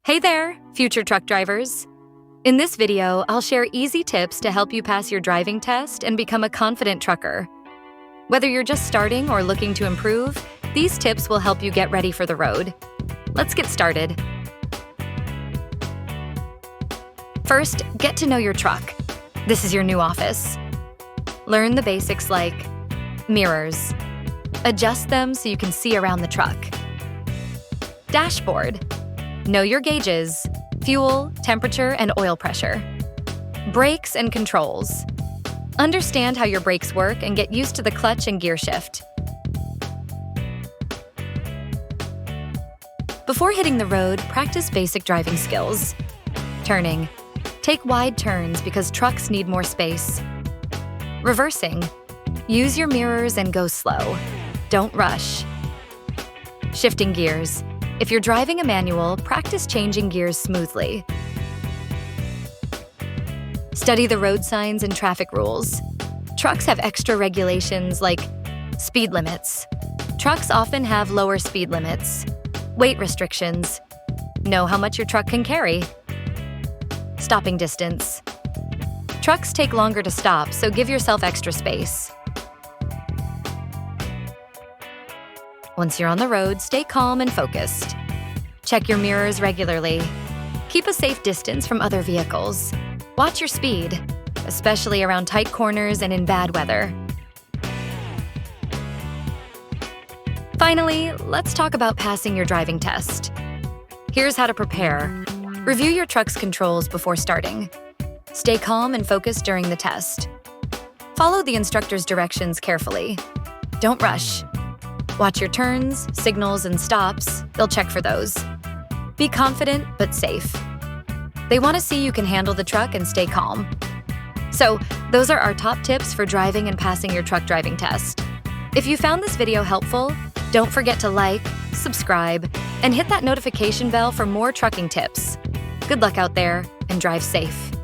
Hey there, future truck drivers. In this video, I'll share easy tips to help you pass your driving test and become a confident trucker. Whether you're just starting or looking to improve, these tips will help you get ready for the road. Let's get started. First, get to know your truck. This is your new office. Learn the basics like mirrors. Adjust them so you can see around the truck. Dashboard. Know your gauges, fuel, temperature, and oil pressure. Brakes and controls. Understand how your brakes work and get used to the clutch and gear shift. Before hitting the road, practice basic driving skills. Turning. Take wide turns because trucks need more space. Reversing. Use your mirrors and go slow. Don't rush. Shifting gears. If you're driving a manual, practice changing gears smoothly. Study the road signs and traffic rules. Trucks have extra regulations like speed limits. Trucks often have lower speed limits. Weight restrictions. Know how much your truck can carry. Stopping distance. Trucks take longer to stop, so give yourself extra space. Once you're on the road, stay calm and focused. Check your mirrors regularly. Keep a safe distance from other vehicles. Watch your speed, especially around tight corners and in bad weather. Finally, let's talk about passing your driving test. Here's how to prepare. Review your truck's controls before starting. Stay calm and focused during the test. Follow the instructor's directions carefully. Don't rush. Watch your turns, signals, and stops. They'll check for those. Be confident but safe. They want to see you can handle the truck and stay calm. So, those are our top tips for driving and passing your truck driving test. If you found this video helpful, don't forget to like, subscribe, and hit that notification bell for more trucking tips. Good luck out there, and drive safe.